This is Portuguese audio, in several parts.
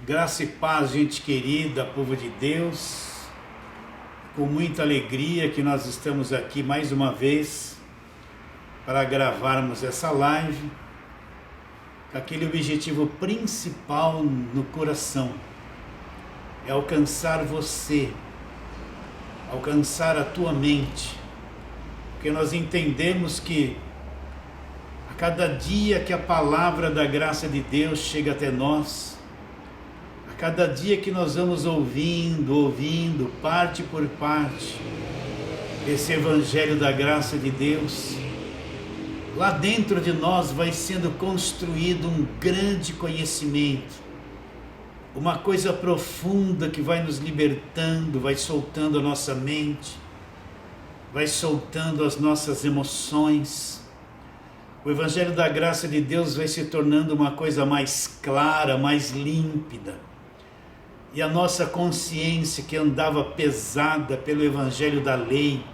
Graça e paz, gente querida, povo de Deus. Com muita alegria que nós estamos aqui mais uma vez para gravarmos essa live com aquele objetivo principal no coração: é alcançar você, alcançar a tua mente, porque nós entendemos que a cada dia que a palavra da graça de Deus chega até nós, a cada dia que nós vamos ouvindo, parte por parte, esse evangelho da graça de Deus, lá dentro de nós vai sendo construído um grande conhecimento, uma coisa profunda que vai nos libertando, vai soltando a nossa mente, vai soltando as nossas emoções. O evangelho da graça de Deus vai se tornando uma coisa mais clara, mais límpida. E a nossa consciência, que andava pesada pelo evangelho da lei,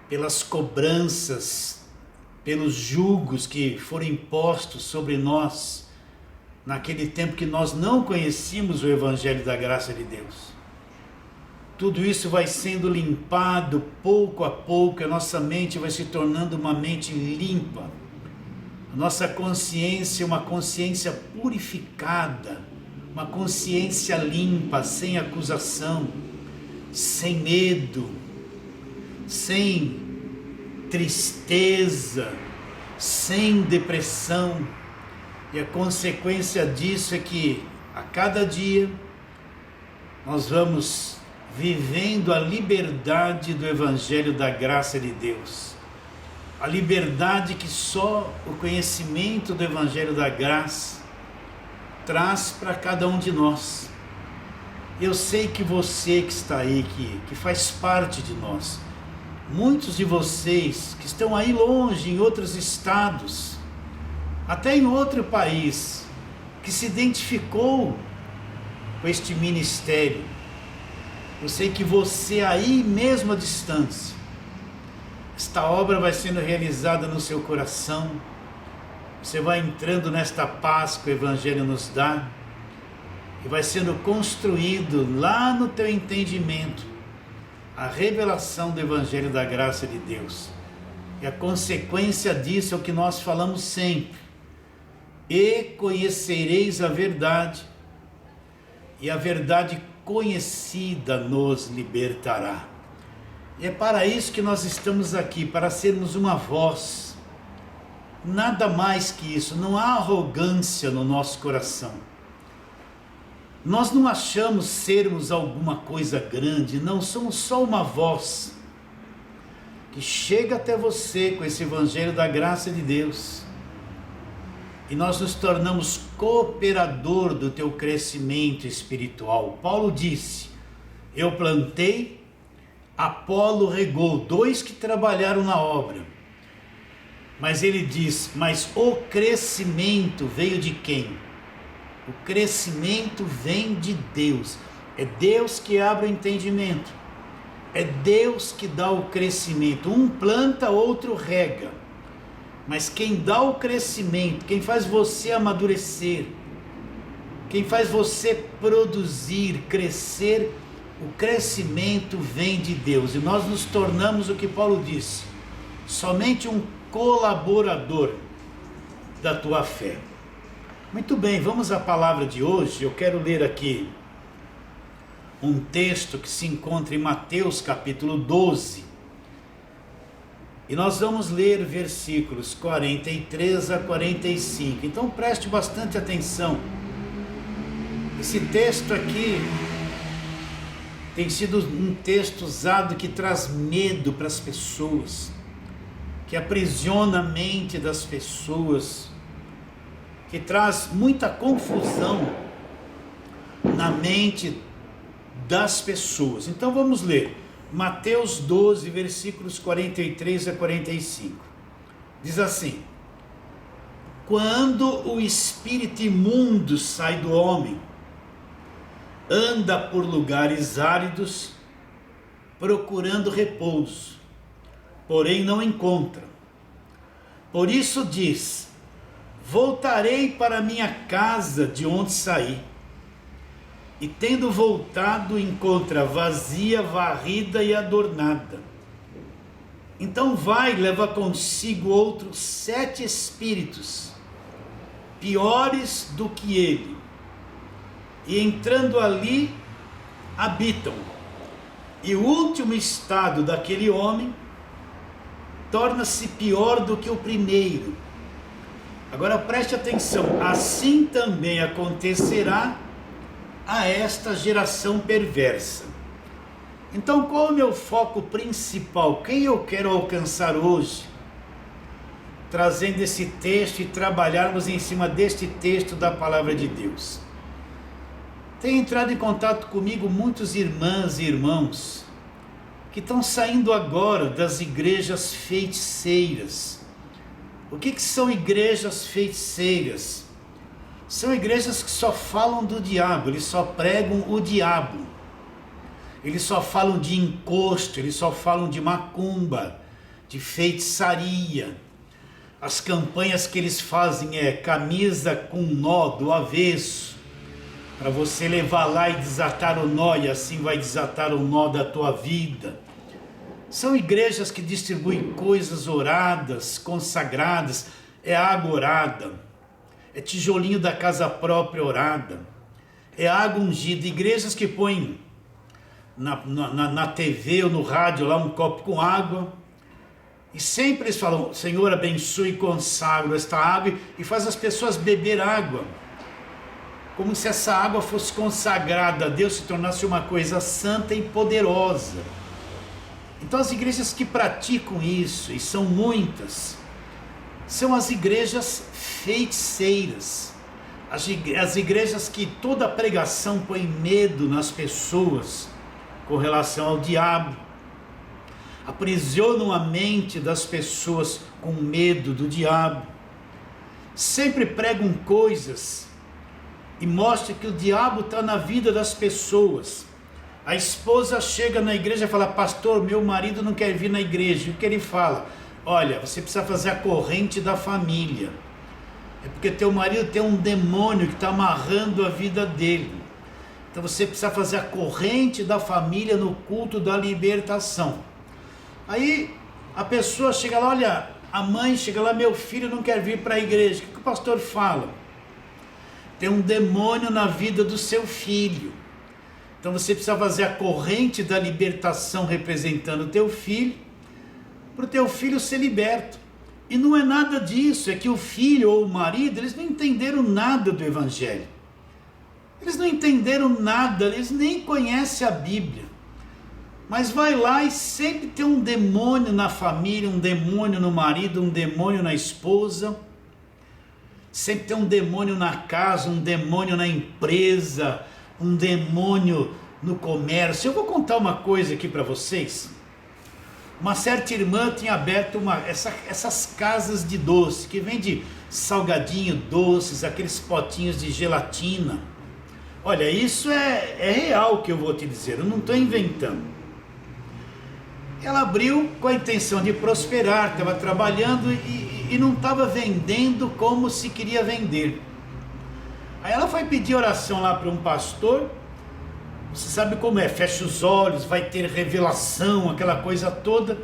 pelas cobranças, pelos julgos que foram impostos sobre nós, naquele tempo que nós não conhecíamos o evangelho da graça de Deus. Tudo isso vai sendo limpado pouco a pouco, a nossa mente vai se tornando uma mente limpa. A nossa consciência, uma consciência purificada, uma consciência limpa, sem acusação, sem medo, sem tristeza, sem depressão. E a consequência disso é que a cada dia nós vamos vivendo a liberdade do evangelho da graça de Deus. A liberdade que só o conhecimento do evangelho da graça traz para cada um de nós. Eu sei que você que está aí, que faz parte de nós, muitos de vocês que estão aí longe, em outros estados, até em outro país, que se identificou com este ministério. Eu sei que você aí mesmo à distância, esta obra vai sendo realizada no seu coração. Você vai entrando nesta paz que o evangelho nos dá e vai sendo construído lá no teu entendimento a revelação do evangelho da graça de Deus. E a consequência disso é o que nós falamos sempre: e conhecereis a verdade, e a verdade conhecida nos libertará. E é para isso que nós estamos aqui, para sermos uma voz. Nada mais que isso. Não há arrogância no nosso coração. Nós não achamos sermos alguma coisa grande, não, somos só uma voz que chega até você com esse evangelho da graça de Deus. E nós nos tornamos cooperador do teu crescimento espiritual. Paulo disse: eu plantei, Apolo regou, dois que trabalharam na obra. Mas ele diz: mas o crescimento veio de quem? O crescimento vem de Deus. É Deus que abre o entendimento. É Deus que dá o crescimento. Um planta, outro rega. Mas quem dá o crescimento, quem faz você amadurecer, quem faz você produzir, crescer, o crescimento vem de Deus. E nós nos tornamos o que Paulo disse: somente um colaborador da tua fé. Muito bem, vamos à palavra de hoje. Eu quero ler aqui um texto que se encontra em Mateus capítulo 12. E nós vamos ler versículos 43 a 45. Então preste bastante atenção. Esse texto aqui tem sido um texto usado que traz medo para as pessoas, que aprisiona a mente das pessoas, que traz muita confusão na mente das pessoas. Então vamos ler Mateus 12, versículos 43 a 45. Diz assim: quando o espírito imundo sai do homem, anda por lugares áridos, procurando repouso, porém não encontra. Por isso diz: voltarei para minha casa de onde saí. e tendo voltado, encontra vazia, varrida e adornada. Então vai, leva consigo outros 7 espíritos, piores do que ele, e entrando ali, habitam. E o último estado daquele homem torna-se pior do que o primeiro. Agora preste atenção, assim também acontecerá a esta geração perversa. Então, qual é o meu foco principal? Quem eu quero alcançar hoje? Trazendo esse texto e trabalharmos em cima deste texto da Palavra de Deus. Tem entrado em contato comigo muitas irmãs e irmãos que estão saindo agora das igrejas feiticeiras. O que são igrejas feiticeiras? São igrejas que só falam do diabo, eles só pregam o diabo. Eles só falam de encosto, eles só falam de macumba, de feitiçaria. As campanhas que eles fazem é camisa com nó do avesso, para você levar lá e desatar o nó, e assim vai desatar o nó da tua vida. São igrejas que distribuem coisas oradas, consagradas, é água orada, é tijolinho da casa própria orada, é água ungida. Igrejas que põem na TV ou no rádio lá um copo com água, e sempre eles falam: Senhor, abençoe e consagra esta água, e faz as pessoas beber água, como se essa água fosse consagrada a Deus, se tornasse uma coisa santa e poderosa. Então as igrejas que praticam isso, e são muitas, são as igrejas feiticeiras, as igrejas que toda pregação põe medo nas pessoas com relação ao diabo, aprisionam a mente das pessoas com medo do diabo, sempre pregam coisas e mostram que o diabo está na vida das pessoas. A esposa chega na igreja e fala: pastor, meu marido não quer vir na igreja. E o que ele fala? Olha, você precisa fazer a corrente da família, é porque teu marido tem um demônio que está amarrando a vida dele. Então você precisa fazer a corrente da família no culto da libertação. Aí a pessoa chega lá, olha, a mãe chega lá: meu filho não quer vir para a igreja. O que o pastor fala? Tem um demônio na vida do seu filho. Então você precisa fazer a corrente da libertação representando o teu filho, para o teu filho ser liberto. E não é nada disso, é que o filho ou o marido, eles não entenderam nada do evangelho. Eles não entenderam nada, eles nem conhecem a Bíblia. Mas vai lá e sempre tem um demônio na família, um demônio no marido, um demônio na esposa. Sempre tem um demônio na casa, um demônio na empresa, um demônio no comércio. Eu vou contar uma coisa aqui para vocês. Uma certa irmã tinha aberto essas casas de doce, que vende salgadinho, doces, aqueles potinhos de gelatina. Olha, isso é real que eu vou te dizer, eu não estou inventando. Ela abriu com a intenção de prosperar, estava trabalhando e não estava vendendo como se queria vender. Aí ela foi pedir oração lá para um pastor. Você sabe como é, fecha os olhos, vai ter revelação, aquela coisa toda.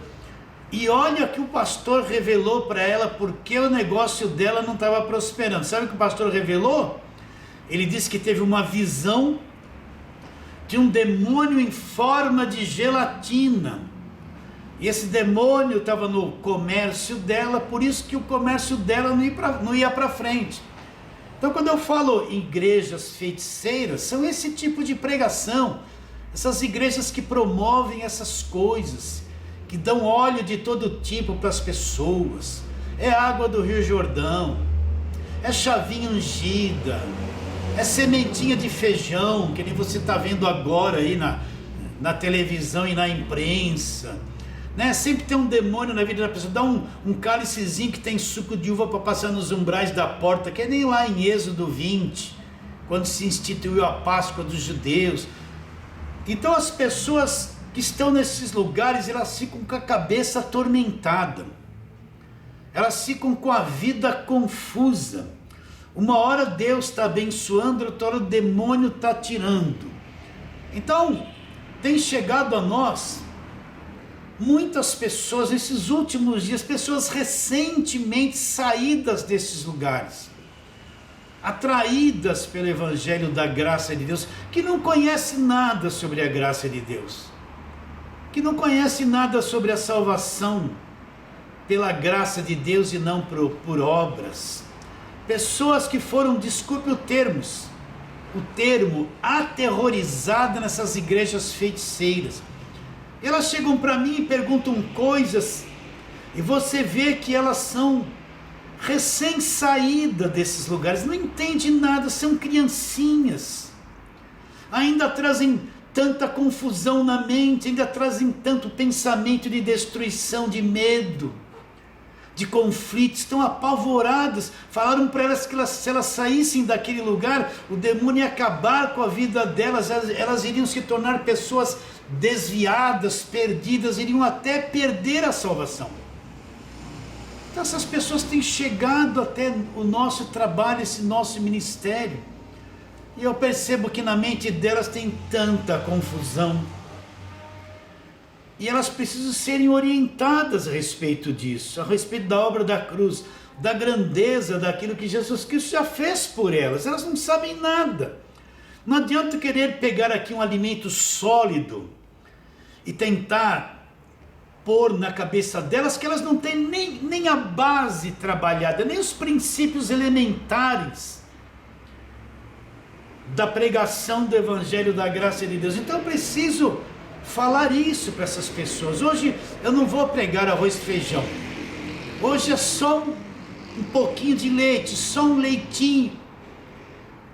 E olha que o pastor revelou para ela porque o negócio dela não estava prosperando. Sabe o que o pastor revelou? Ele disse que teve uma visão de um demônio em forma de gelatina. E esse demônio estava no comércio dela, por isso que o comércio dela não ia para frente. Então quando eu falo igrejas feiticeiras, são esse tipo de pregação, essas igrejas que promovem essas coisas, que dão óleo de todo tipo para as pessoas, é água do Rio Jordão, é chavinha ungida, é sementinha de feijão, que nem você está vendo agora aí na televisão e na imprensa, né? Sempre tem um demônio na vida da pessoa. Dá um cálicezinho que tem suco de uva para passar nos umbrais da porta, que é nem lá em Êxodo 20, quando se instituiu a Páscoa dos judeus. Então as pessoas que estão nesses lugares, elas ficam com a cabeça atormentada, elas ficam com a vida confusa. Uma hora Deus está abençoando, outra hora o demônio está tirando. Então, tem chegado a nós muitas pessoas, nesses últimos dias, pessoas recentemente saídas desses lugares, atraídas pelo Evangelho da graça de Deus, que não conhecem nada sobre a graça de Deus, que não conhecem nada sobre a salvação pela graça de Deus e não por obras. Pessoas que foram, desculpe o termo, aterrorizada nessas igrejas feiticeiras. Elas chegam para mim e perguntam coisas, e você vê que elas são recém-saídas desses lugares, não entendem nada, são criancinhas, ainda trazem tanta confusão na mente, ainda trazem tanto pensamento de destruição, de medo, de conflitos, estão apavoradas. Falaram para elas que se elas saíssem daquele lugar, o demônio ia acabar com a vida delas, elas iriam se tornar pessoas desviadas, perdidas, iriam até perder a salvação. Então essas pessoas têm chegado até o nosso trabalho, esse nosso ministério, e eu percebo que na mente delas tem tanta confusão, e elas precisam serem orientadas a respeito disso, a respeito da obra da cruz, da grandeza daquilo que Jesus Cristo já fez por elas. Elas não sabem nada. Não adianta querer pegar aqui um alimento sólido e tentar pôr na cabeça delas que elas não têm nem a base trabalhada, nem os princípios elementares da pregação do Evangelho da graça de Deus. Então eu preciso falar isso para essas pessoas. Hoje eu não vou pregar arroz e feijão. Hoje é só um pouquinho de leite, só um leitinho,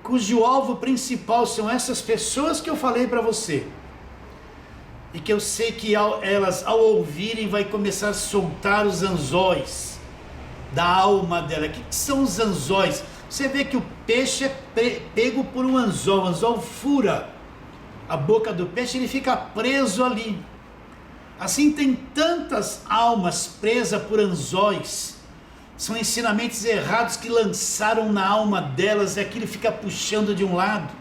cujo alvo principal são essas pessoas que eu falei para você. E que eu sei que elas, ao ouvirem, vai começar a soltar os anzóis da alma dela. O que são os anzóis? Você vê que o peixe é pego por um anzol, o anzol fura a boca do peixe, ele fica preso ali. Assim tem tantas almas presas por anzóis, são ensinamentos errados que lançaram na alma delas, e aquilo fica puxando de um lado,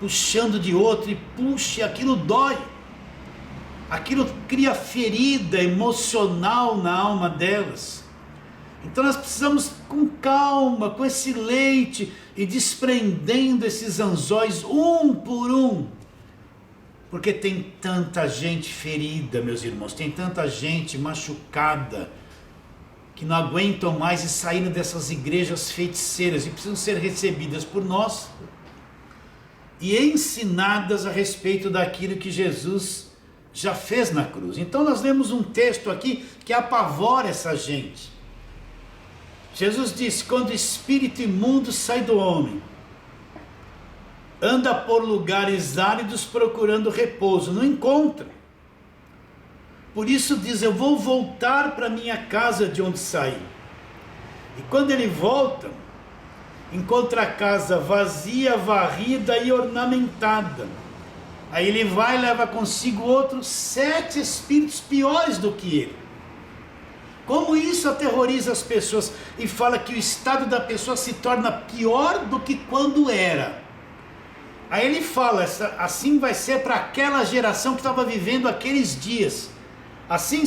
puxando de outro, e puxa, aquilo dói, aquilo cria ferida emocional na alma delas. Então nós precisamos, com calma, com esse leite, e desprendendo esses anzóis um por um, porque tem tanta gente ferida, meus irmãos, tem tanta gente machucada, que não aguentam mais e saíram dessas igrejas feiticeiras, e precisam ser recebidas por nós, e ensinadas a respeito daquilo que Jesus já fez na cruz. Então nós lemos um texto aqui que apavora essa gente. Jesus disse: quando o espírito imundo sai do homem, anda por lugares áridos procurando repouso, não encontra. Por isso diz: eu vou voltar para minha casa de onde saí. E quando ele volta, encontra a casa vazia, varrida e ornamentada. Aí ele vai e leva consigo outros 7 espíritos piores do que ele. Como isso aterroriza as pessoas, e fala que o estado da pessoa se torna pior do que quando era. Aí ele fala, assim vai ser para aquela geração que estava vivendo aqueles dias. Assim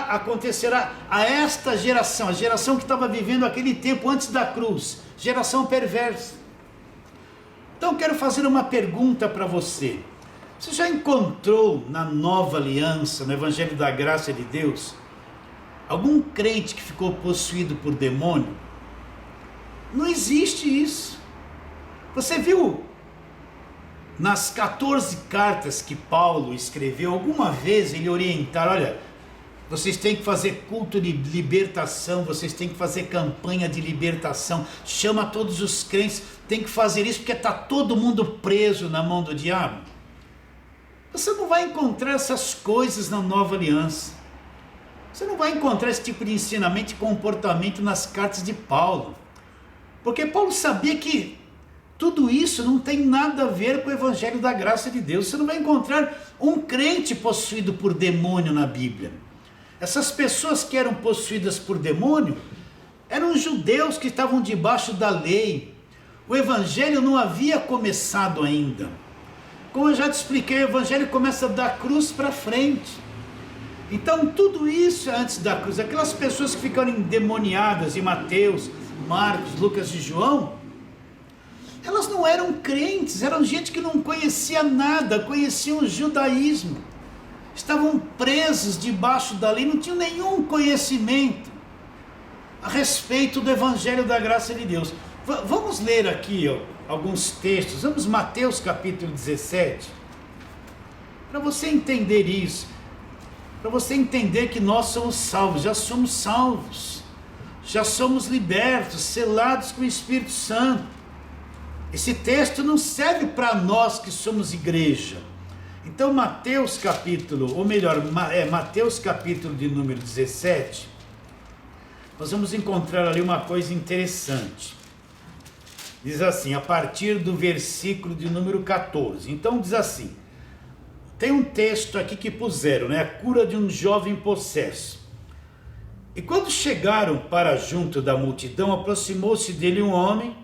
acontecerá a esta geração, a geração que estava vivendo aquele tempo antes da cruz, geração perversa. Então quero fazer uma pergunta para você. Você já encontrou na nova aliança, no Evangelho da graça de Deus, algum crente que ficou possuído por demônio? Não existe isso. Você viu nas 14 cartas que Paulo escreveu, alguma vez ele orientar: olha, vocês têm que fazer culto de libertação, vocês têm que fazer campanha de libertação, chama todos os crentes, tem que fazer isso porque está todo mundo preso na mão do diabo? Você não vai encontrar essas coisas na nova aliança. Você não vai encontrar esse tipo de ensinamento e comportamento nas cartas de Paulo, porque Paulo sabia que tudo isso não tem nada a ver com o Evangelho da graça de Deus. Você não vai encontrar um crente possuído por demônio na Bíblia. Essas pessoas que eram possuídas por demônio Eram judeus que estavam debaixo da lei. O evangelho não havia começado ainda. Como eu já te expliquei, o evangelho começa da cruz para frente. Então tudo isso é antes da cruz. Aquelas pessoas que ficaram endemoniadas em Mateus, Marcos, Lucas e João, elas não eram crentes, eram gente que não conhecia nada, conheciam o judaísmo. Estavam presos debaixo da lei, não tinham nenhum conhecimento a respeito do evangelho da graça de Deus. Vamos ler aqui alguns textos. Vamos Mateus capítulo 17, para você entender isso, para você entender que nós somos salvos, já somos libertos, selados com o Espírito Santo. Esse texto não serve para nós que somos igreja. Então Mateus capítulo de número 17, nós vamos encontrar ali uma coisa interessante. Diz assim, a partir do versículo de número 14. Então diz assim, tem um texto aqui que puseram, né? A cura de um jovem possesso. E quando chegaram para junto da multidão, aproximou-se dele um homem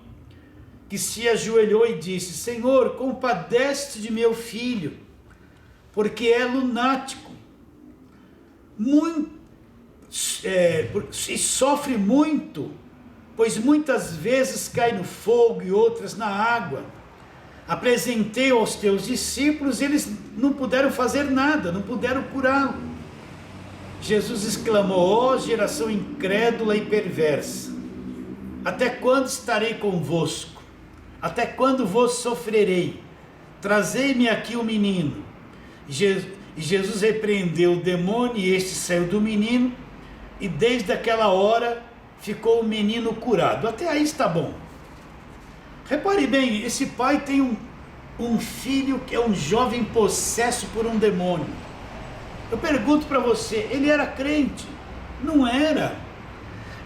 que se ajoelhou e disse, Senhor, compadece-te de meu filho, porque é lunático, e sofre muito, pois muitas vezes cai no fogo e outras na água. Apresentei aos teus discípulos, eles não puderam fazer nada, não puderam curá-lo. Jesus exclamou, ó geração incrédula e perversa, até quando estarei convosco? Até quando vos sofrerei? Trazei-me aqui o menino. E Jesus repreendeu o demônio, e este saiu do menino, e desde aquela hora ficou o menino curado. Até aí está bom. Repare bem, esse pai tem um filho que é um jovem possesso por um demônio. Eu pergunto para você, ele era crente? Não era.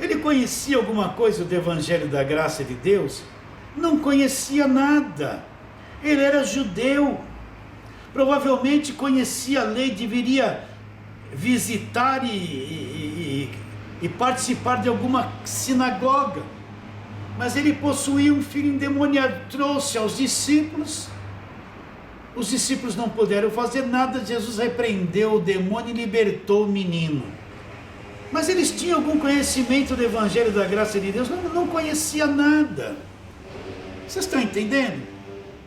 Ele conhecia alguma coisa do evangelho da graça de Deus? Não conhecia nada. Ele era judeu, provavelmente conhecia a lei, deveria visitar e participar de alguma sinagoga, mas ele possuía um filho endemoniado, trouxe aos discípulos, os discípulos não puderam fazer nada, Jesus repreendeu o demônio e libertou o menino. Mas eles tinham algum conhecimento do evangelho da graça de Deus? Não conhecia nada. Vocês estão entendendo?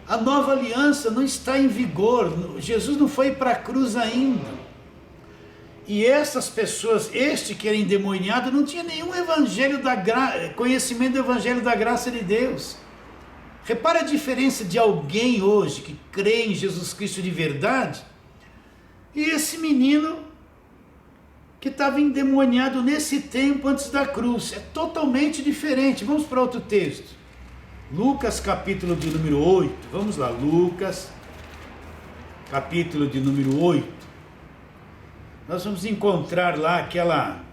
A nova aliança não está em vigor, Jesus não foi para a cruz ainda. E essas pessoas, este que era endemoniado, não tinha nenhum conhecimento do evangelho da graça de Deus. Repara a diferença de alguém hoje que crê em Jesus Cristo de verdade e esse menino que estava endemoniado nesse tempo antes da cruz. É totalmente diferente. Vamos para outro texto. Lucas capítulo de número 8, vamos lá, Lucas capítulo de número 8, nós vamos encontrar lá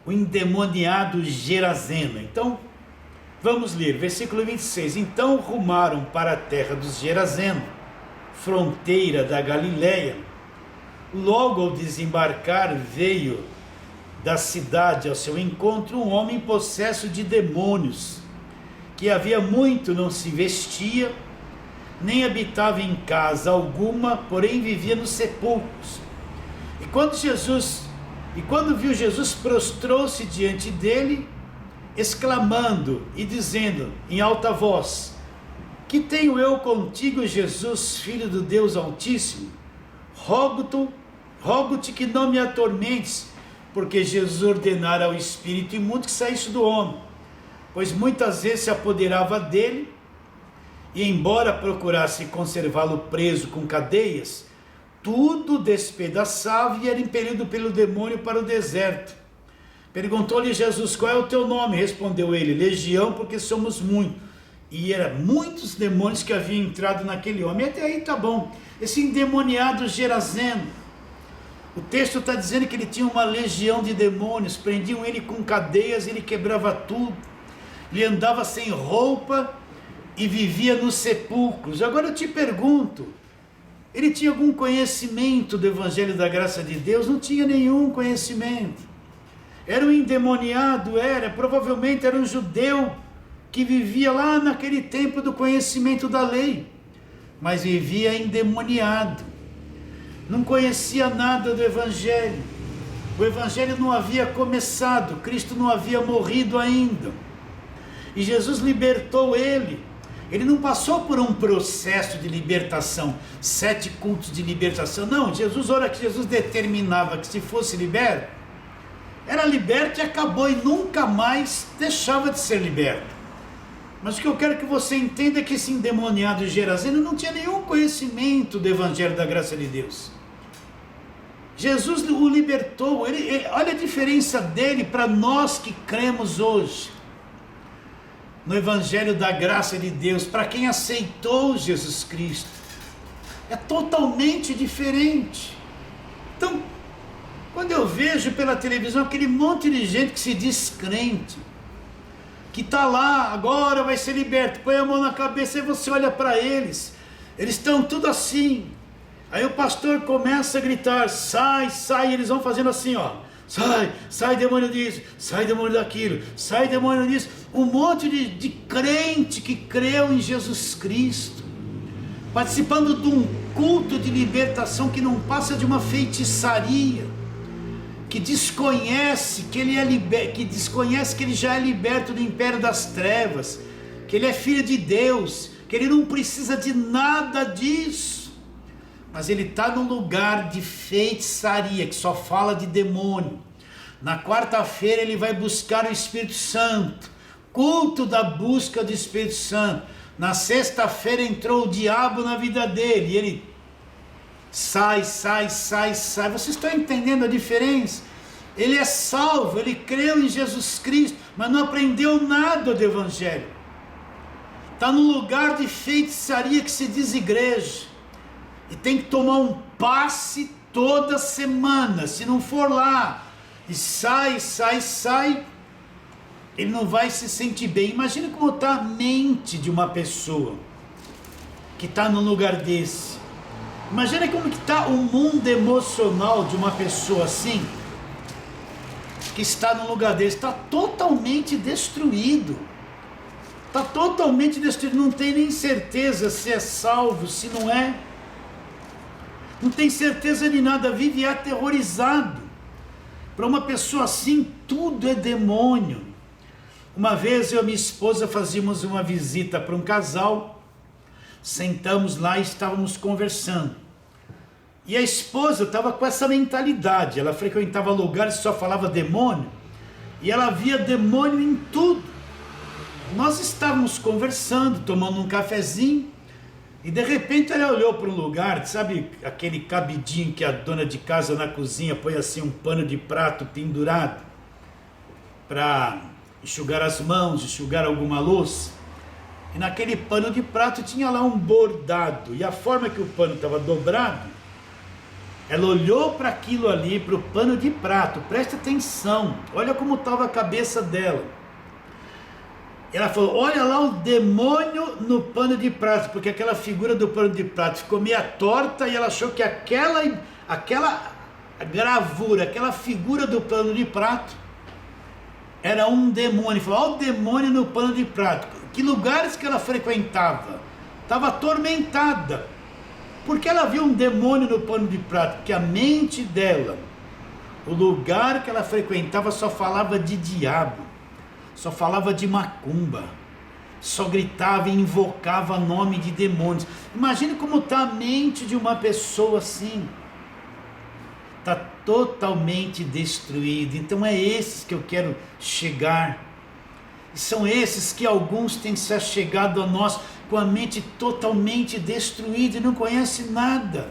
o endemoniado Gerazeno. Então, vamos ler, versículo 26, então rumaram para a terra dos Gerazenos, fronteira da Galileia. Logo ao desembarcar veio da cidade ao seu encontro um homem possesso de demônios, que havia muito não se vestia, nem habitava em casa alguma, porém vivia nos sepulcros. E quando viu Jesus, prostrou-se diante dele, exclamando e dizendo em alta voz, que tenho eu contigo, Jesus, filho do Deus Altíssimo? Rogo-te que não me atormentes, porque Jesus ordenara ao espírito imundo que saísse do homem, pois muitas vezes se apoderava dele, e embora procurasse conservá-lo preso com cadeias, tudo despedaçava e era impelido pelo demônio para o deserto. Perguntou-lhe Jesus, qual é o teu nome? Respondeu ele, Legião, porque somos muitos. E eram muitos demônios que haviam entrado naquele homem. E até aí tá bom. Esse endemoniado Gerazeno, o texto está dizendo que ele tinha uma legião de demônios, prendiam ele com cadeias, ele quebrava tudo. Ele andava sem roupa e vivia nos sepulcros. Agora eu te pergunto, ele tinha algum conhecimento do evangelho da graça de Deus? Não tinha nenhum conhecimento. Era um endemoniado, provavelmente era um judeu que vivia lá naquele tempo do conhecimento da lei, mas vivia endemoniado, não conhecia nada do Evangelho, o Evangelho não havia começado, Cristo não havia morrido ainda, e Jesus libertou ele. Ele não passou por um processo de libertação, 7 cultos de libertação, não. Jesus, a hora que Jesus determinava que se fosse liberto, era liberto e acabou, e nunca mais deixava de ser liberto. Mas o que eu quero que você entenda é que esse endemoniado Geraseno não tinha nenhum conhecimento do Evangelho da graça de Deus. Jesus o libertou. Olha a diferença dele para nós que cremos hoje no Evangelho da graça de Deus, para quem aceitou Jesus Cristo. É totalmente diferente. Então, quando eu vejo pela televisão aquele monte de gente que se diz crente, que está lá, agora vai ser liberto, põe a mão na cabeça e você olha para eles estão tudo assim. Aí o pastor começa a gritar, sai, sai, e eles vão fazendo assim, ó, sai, sai demônio disso, sai demônio daquilo, sai demônio disso. Um monte de crente que creu em Jesus Cristo, participando de um culto de libertação que não passa de uma feitiçaria, que desconhece que ele desconhece que ele já é liberto do império das trevas, que ele é filho de Deus, que ele não precisa de nada disso, mas ele está num lugar de feitiçaria, que só fala de demônio. Na quarta-feira ele vai buscar o Espírito Santo, culto da busca do Espírito Santo. Na sexta-feira entrou o diabo na vida dele, e ele sai, sai, sai, sai. Vocês estão entendendo a diferença? Ele é salvo, ele creu em Jesus Cristo, mas não aprendeu nada do Evangelho. Está num lugar de feitiçaria que se diz igreja, e tem que tomar um passe toda semana. Se não for lá e sai, sai, sai, ele não vai se sentir bem. Imagina como está a mente de uma pessoa que está num lugar desse. Imagina como que está o mundo emocional de uma pessoa assim, que está num lugar desse. Está totalmente destruído. Está totalmente destruído. Não tem nem certeza se é salvo, se não é. Não tem certeza de nada. Vive aterrorizado. Para uma pessoa assim, tudo é demônio. Uma vez eu e minha esposa fazíamos uma visita para um casal. Sentamos lá e estávamos conversando. E a esposa estava com essa mentalidade. Ela frequentava lugares que só falava demônio. E ela via demônio em tudo. Nós estávamos conversando, tomando um cafezinho. E de repente ela olhou para um lugar, sabe aquele cabidinho que a dona de casa na cozinha põe assim um pano de prato pendurado para enxugar as mãos, enxugar alguma louça. E naquele pano de prato tinha lá um bordado, e a forma que o pano estava dobrado, ela olhou para aquilo ali, para o pano de prato, presta atenção, olha como estava a cabeça dela. Ela falou, olha lá o demônio no pano de prato, porque aquela figura do pano de prato ficou meio torta, e ela achou que aquela gravura, aquela figura do pano de prato, era um demônio. Falou, olha o demônio no pano de prato. Que lugares que ela frequentava? Estava atormentada, porque ela viu um demônio no pano de prato, porque a mente dela, o lugar que ela frequentava só falava de diabo, só falava de macumba, só gritava e invocava nome de demônios. Imagine como está a mente de uma pessoa assim. Está totalmente destruída. Então é esses que eu quero chegar. E são esses que alguns têm se achegado a nós com a mente totalmente destruída e não conhece nada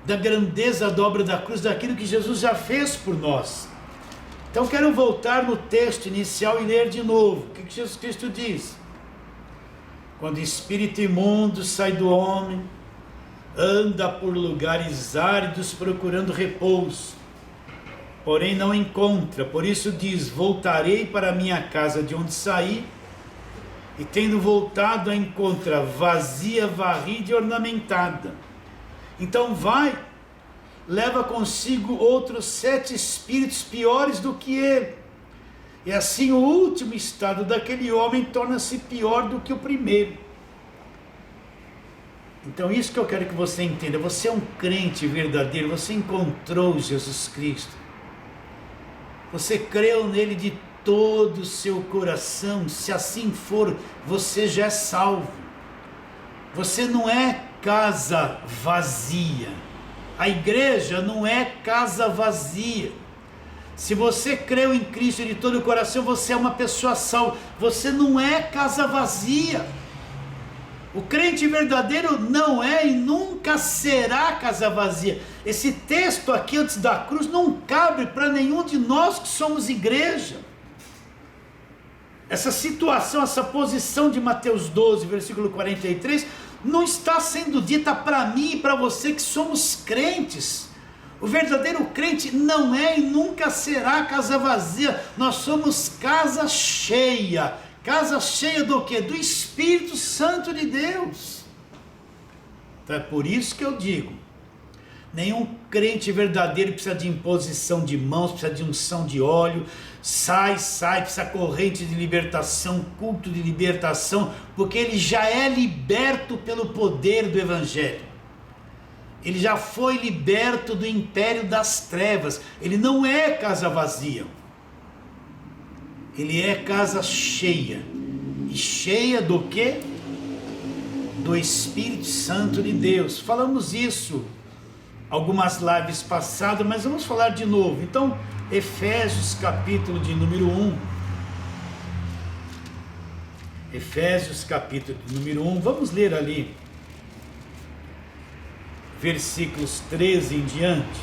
da grandeza da obra da cruz, daquilo que Jesus já fez por nós. Então quero voltar no texto inicial e ler de novo. O que Jesus Cristo diz? Quando o espírito imundo sai do homem, anda por lugares áridos procurando repouso, porém não encontra. Por isso diz, voltarei para a minha casa de onde saí, e tendo voltado a encontra vazia, varrida e ornamentada. Então vai leva consigo outros 7 espíritos piores do que ele. E assim o último estado daquele homem torna-se pior do que o primeiro. Então isso que eu quero que você entenda. Você é um crente verdadeiro, você encontrou Jesus Cristo. Você creu nele de todo o seu coração. Se assim for, você já é salvo. Você não é casa vazia. A igreja não é casa vazia. Se você creu em Cristo de todo o coração, você é uma pessoa salva. Você não é casa vazia. O crente verdadeiro não é e nunca será casa vazia. Esse texto aqui antes da cruz não cabe para nenhum de nós que somos igreja. Essa situação, essa posição de Mateus 12, versículo 43, não está sendo dita para mim e para você que somos crentes. O verdadeiro crente não é e nunca será casa vazia. Nós somos casa cheia. Casa cheia do quê? Do Espírito Santo de Deus. Então é por isso que eu digo, nenhum crente verdadeiro precisa de imposição de mãos, precisa de unção de óleo, sai, precisa corrente de libertação, culto de libertação, porque ele já é liberto pelo poder do Evangelho. Ele já foi liberto do império das trevas. Ele não é casa vazia. Ele é casa cheia. E cheia do quê? Do Espírito Santo de Deus. Falamos isso algumas lives passadas, mas vamos falar de novo. Então, Efésios capítulo de número 1. Efésios capítulo de número 1. Vamos ler ali versículos 13 em diante.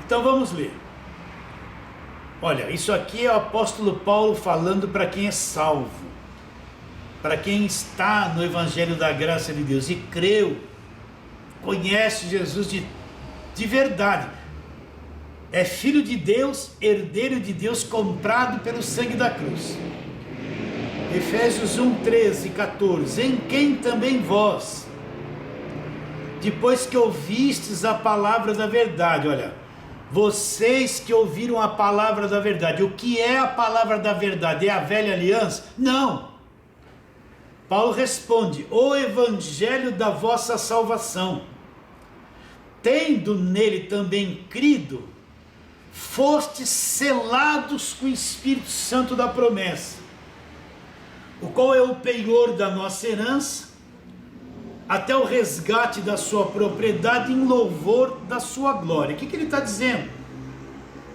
Então vamos ler. Olha, isso aqui é o apóstolo Paulo falando para quem é salvo, para quem está no Evangelho da graça de Deus e creu, conhece Jesus de verdade, é filho de Deus, herdeiro de Deus, comprado pelo sangue da cruz. Efésios 1, 13 e 14, em quem também vós, depois que ouvistes a palavra da verdade, olha, vocês que ouviram a palavra da verdade. O que é a palavra da verdade? É a velha aliança? Não. Paulo responde: o evangelho da vossa salvação, tendo nele também crido, fostes selados com o Espírito Santo da promessa, o qual é o penhor da nossa herança, até o resgate da sua propriedade em louvor da sua glória. O que ele está dizendo?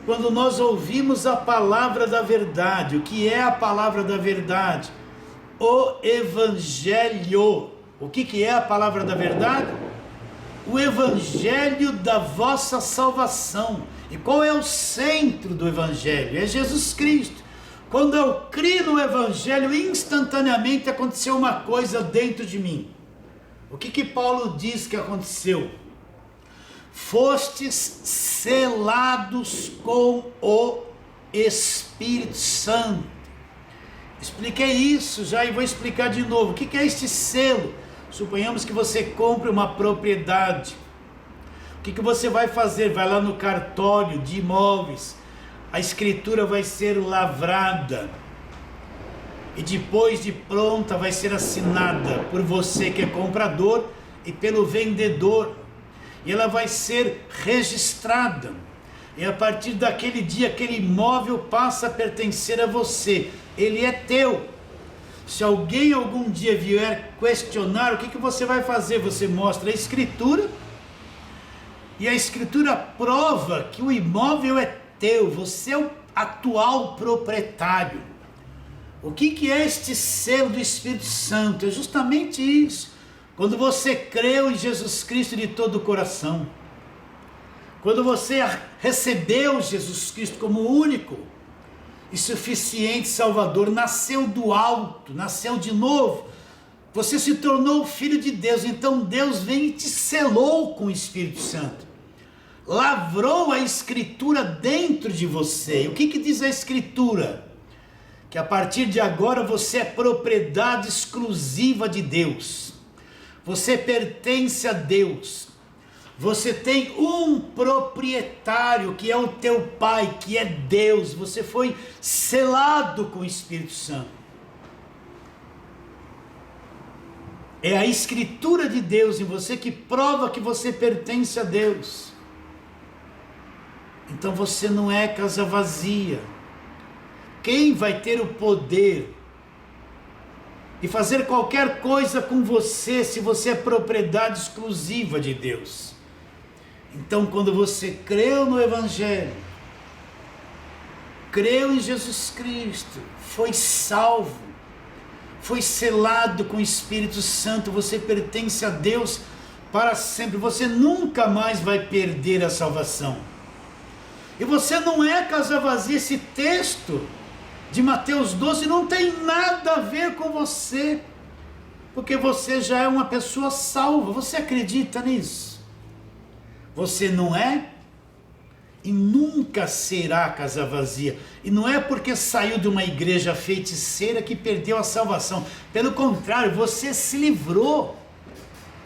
Quando nós ouvimos a palavra da verdade, o que é a palavra da verdade? O Evangelho. O que é a palavra da verdade? O Evangelho da vossa salvação. E qual é o centro do Evangelho? É Jesus Cristo. Quando eu criei no Evangelho, instantaneamente aconteceu uma coisa dentro de mim. O que Paulo diz que aconteceu? Fostes selados com o Espírito Santo. Expliquei isso já e vou explicar de novo. O que é este selo? Suponhamos que você compre uma propriedade. O que você vai fazer? Vai lá no cartório de imóveis. A escritura vai ser lavrada. E depois de pronta vai ser assinada por você que é comprador e pelo vendedor. E ela vai ser registrada. E a partir daquele dia, aquele imóvel passa a pertencer a você. Ele é teu. Se alguém algum dia vier questionar, o que você vai fazer? Você mostra a escritura. E a escritura prova que o imóvel é teu. Você é o atual proprietário. O que é este selo do Espírito Santo? É justamente isso. Quando você creu em Jesus Cristo de todo o coração. Quando você recebeu Jesus Cristo como único e suficiente Salvador, nasceu do alto, nasceu de novo. Você se tornou filho de Deus. Então Deus vem e te selou com o Espírito Santo. Lavrou a escritura dentro de você. E o que diz a escritura? Que a partir de agora você é propriedade exclusiva de Deus. Você pertence a Deus. Você tem um proprietário, que é o teu Pai, que é Deus. Você foi selado com o Espírito Santo. É a escritura de Deus em você que prova que você pertence a Deus. Então você não é casa vazia. Quem vai ter o poder de fazer qualquer coisa com você, se você é propriedade exclusiva de Deus? Então, quando você creu no Evangelho, creu em Jesus Cristo, foi salvo, foi selado com o Espírito Santo, você pertence a Deus para sempre. Você nunca mais vai perder a salvação. E você não é casa vazia. Esse texto de Mateus 12 não tem nada a ver com você, porque você já é uma pessoa salva. Você acredita nisso? Você não é e nunca será casa vazia. E não é porque saiu de uma igreja feiticeira que perdeu a salvação. Pelo contrário, você se livrou.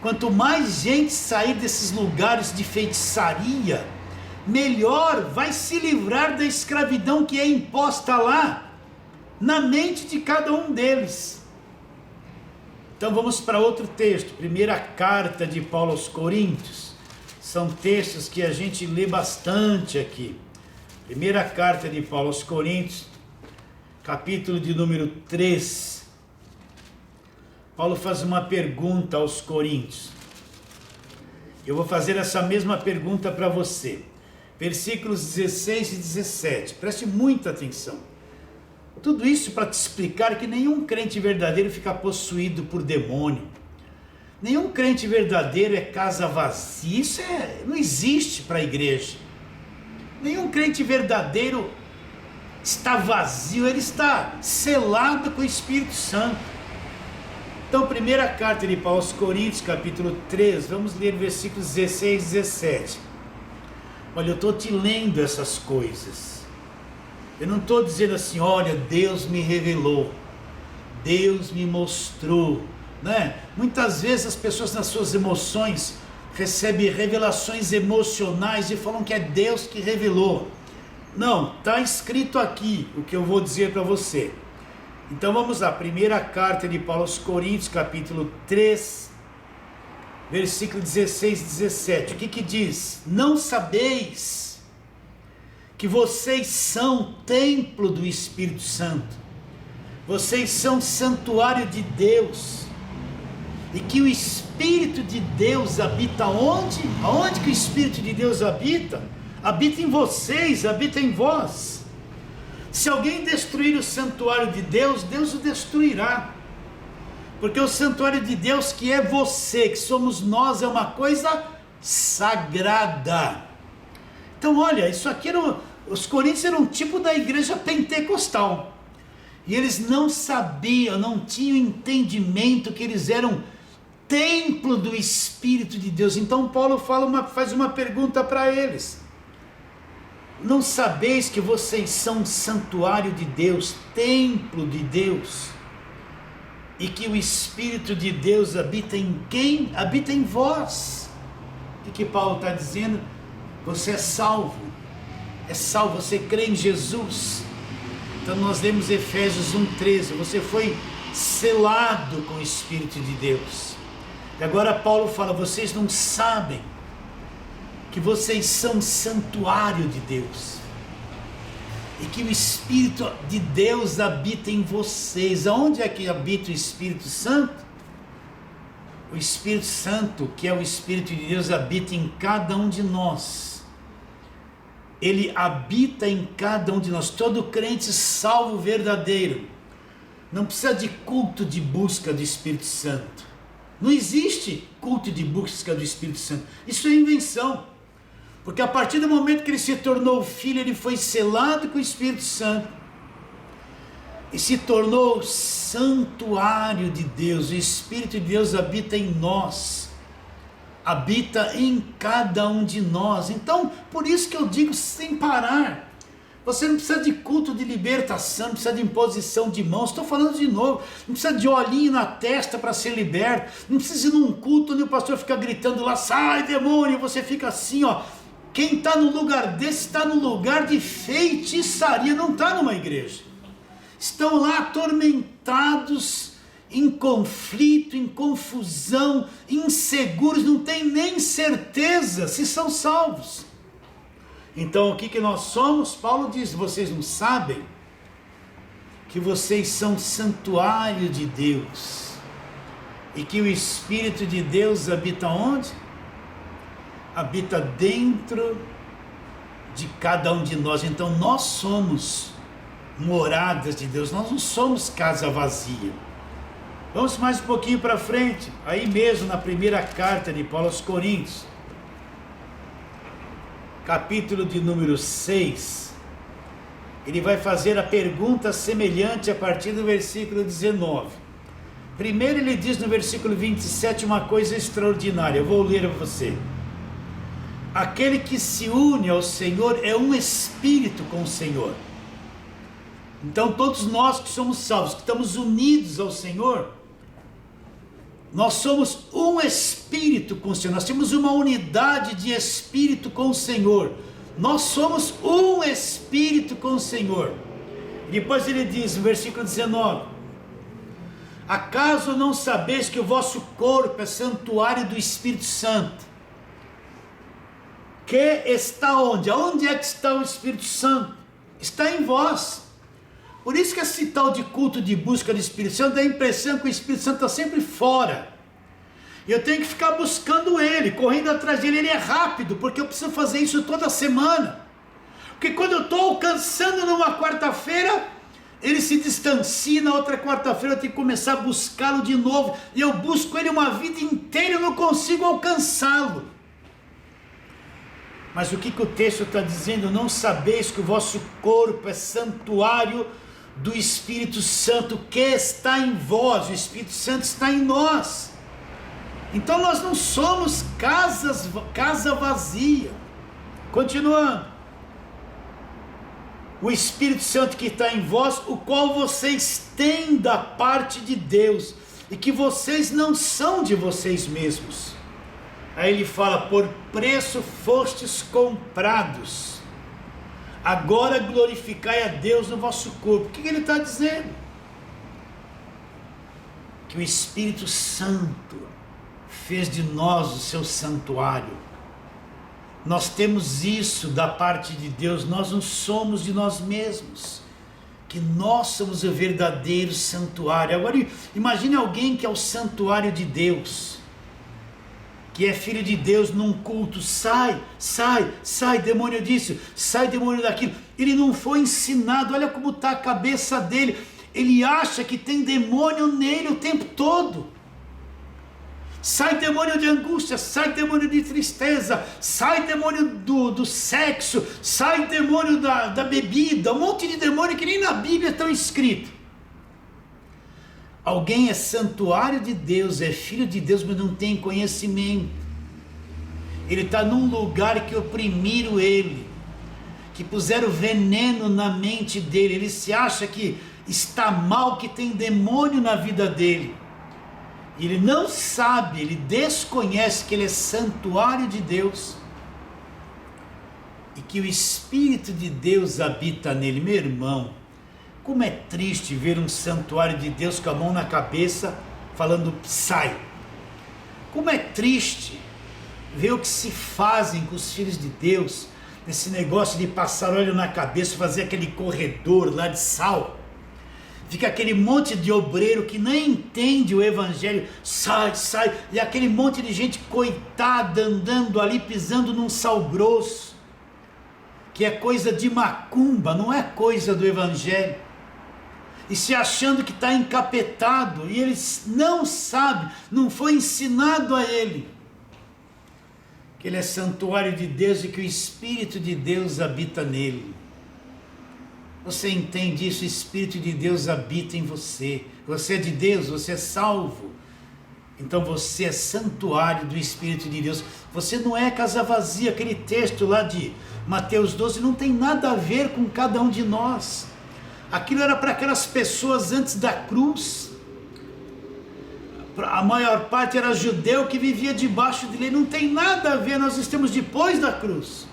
Quanto mais gente sair desses lugares de feitiçaria, melhor vai se livrar da escravidão que é imposta lá, na mente de cada um deles. Então vamos para outro texto, primeira carta de Paulo aos Coríntios. São textos que a gente lê bastante aqui. Primeira carta de Paulo aos Coríntios, capítulo de número 3. Paulo faz uma pergunta aos Coríntios. Eu vou fazer essa mesma pergunta para você. Versículos 16 e 17. Preste muita atenção. Tudo isso para te explicar que nenhum crente verdadeiro fica possuído por demônio. Nenhum crente verdadeiro é casa vazia. Isso não existe para a igreja. Nenhum crente verdadeiro está vazio, ele está selado com o Espírito Santo. Então, primeira carta de Paulo aos Coríntios, capítulo 3, vamos ler versículos 16 e 17. Olha, eu estou te lendo essas coisas. Eu não estou dizendo assim, olha, Deus me revelou, Deus me mostrou, né? Muitas vezes as pessoas nas suas emoções recebem revelações emocionais e falam que é Deus que revelou. Não, está escrito aqui o que eu vou dizer para você. Então vamos lá, primeira carta de Paulo aos Coríntios, capítulo 3, versículo 16 e 17. O que diz? Não sabeis que vocês são templo do Espírito Santo, vocês são santuário de Deus, e que o Espírito de Deus habita onde? Aonde que o Espírito de Deus habita? Habita em vocês, habita em vós. Se alguém destruir o santuário de Deus, Deus o destruirá. Porque o santuário de Deus, que é você, que somos nós, é uma coisa sagrada. Então olha, isso aqui os coríntios eram um tipo da igreja pentecostal. E eles não sabiam, não tinham entendimento que eles eram templo do Espírito de Deus. Então Paulo faz uma pergunta para eles. Não sabeis que vocês são santuário de Deus, templo de Deus, e que o Espírito de Deus habita em quem? Habita em vós. O que Paulo está dizendo? Você é salvo, você crê em Jesus. Então nós lemos Efésios 1,13, você foi selado com o Espírito de Deus. E agora Paulo fala, vocês não sabem que vocês são santuário de Deus, e que o Espírito de Deus habita em vocês. Aonde é que habita o Espírito Santo? O Espírito Santo, que é o Espírito de Deus, habita em cada um de nós. Ele habita em cada um de nós. Todo crente salvo verdadeiro não precisa de culto de busca do Espírito Santo. Não existe culto de busca do Espírito Santo. Isso é invenção. Porque a partir do momento que ele se tornou filho, ele foi selado com o Espírito Santo e se tornou santuário de Deus. O Espírito de Deus habita em nós, habita em cada um de nós. Então, por isso que eu digo sem parar, Você não precisa de culto de libertação, não precisa de imposição de mãos. Estou falando de novo, não precisa de olhinho na testa para ser liberto. Não precisa ir num culto onde o pastor fica gritando lá, sai demônio, e você fica assim, ó. Quem está no lugar desse está no lugar de feitiçaria, não está numa igreja. Estão lá atormentados, em conflito, em confusão, inseguros, não tem nem certeza se são salvos. Então o que nós somos? Paulo diz, vocês não sabem que vocês são santuário de Deus e que o Espírito de Deus habita onde? Habita dentro de cada um de nós. Então nós somos moradas de Deus, nós não somos casa vazia. Vamos mais um pouquinho para frente, aí mesmo na primeira carta de Paulo aos Coríntios, capítulo de número 6, ele vai fazer a pergunta semelhante a partir do versículo 19. Primeiro ele diz no versículo 27 uma coisa extraordinária, eu vou ler a você. Aquele que se une ao Senhor é um espírito com o Senhor. Então todos nós que somos salvos, que estamos unidos ao Senhor, nós somos um espírito com o Senhor, nós temos uma unidade de espírito com o Senhor, nós somos um espírito com o Senhor. Depois ele diz no versículo 19, acaso não sabeis que o vosso corpo é santuário do Espírito Santo, que está onde? Aonde é que está o Espírito Santo? Está em vós. Por isso que esse tal de culto de busca do Espírito Santo dá a impressão que o Espírito Santo está sempre fora. E eu tenho que ficar buscando ele, correndo atrás dele. Ele é rápido, porque eu preciso fazer isso toda semana. Porque quando eu estou alcançando numa quarta-feira, ele se distancia, na outra quarta-feira eu tenho que começar a buscá-lo de novo. E eu busco ele uma vida inteira e eu não consigo alcançá-lo. Mas o que o texto está dizendo? Não sabeis que o vosso corpo é santuário do Espírito Santo que está em vós, o Espírito Santo está em nós. Então nós não somos casa vazia. Continuando, o Espírito Santo que está em vós, o qual vocês têm da parte de Deus, e que vocês não são de vocês mesmos. Aí ele fala, por preço fostes comprados, agora glorificai a Deus no vosso corpo. O que ele está dizendo? Que o Espírito Santo fez de nós o seu santuário. Nós temos isso da parte de Deus, nós não somos de nós mesmos, que nós somos o verdadeiro santuário. Agora imagine alguém que é o santuário de Deus, que é filho de Deus, num culto, sai, demônio disso, sai demônio daquilo. Ele não foi ensinado, olha como está a cabeça dele, ele acha que tem demônio nele o tempo todo. Sai demônio de angústia, sai demônio de tristeza, sai demônio do sexo, sai demônio da bebida, um monte de demônio que nem na Bíblia estão escrito. Alguém é santuário de Deus, é filho de Deus, mas não tem conhecimento. Ele está num lugar que oprimiram ele, que puseram veneno na mente dele. Ele se acha que está mal, que tem demônio na vida dele. Ele não sabe, ele desconhece que ele é santuário de Deus e que o Espírito de Deus habita nele. Meu irmão, como é triste ver um santuário de Deus com a mão na cabeça, falando sai. Como é triste ver o que se fazem com os filhos de Deus, esse negócio de passar óleo na cabeça, fazer aquele corredor lá de sal. Fica aquele monte de obreiro que nem entende o evangelho, sai, e aquele monte de gente coitada andando ali, pisando num sal grosso, que é coisa de macumba, não é coisa do evangelho. E se achando que está encapetado, e eles não sabem, não foi ensinado a ele, que ele é santuário de Deus e que o Espírito de Deus habita nele. Você entende isso? O Espírito de Deus habita em você, você é de Deus, você é salvo, Então você é santuário do Espírito de Deus. Você não é casa vazia. Aquele texto lá de Mateus 12 não tem nada a ver com cada um de nós. Aquilo era para aquelas pessoas antes da cruz. A maior parte era judeu que vivia debaixo de lei. Não tem nada a ver, nós estamos depois da cruz.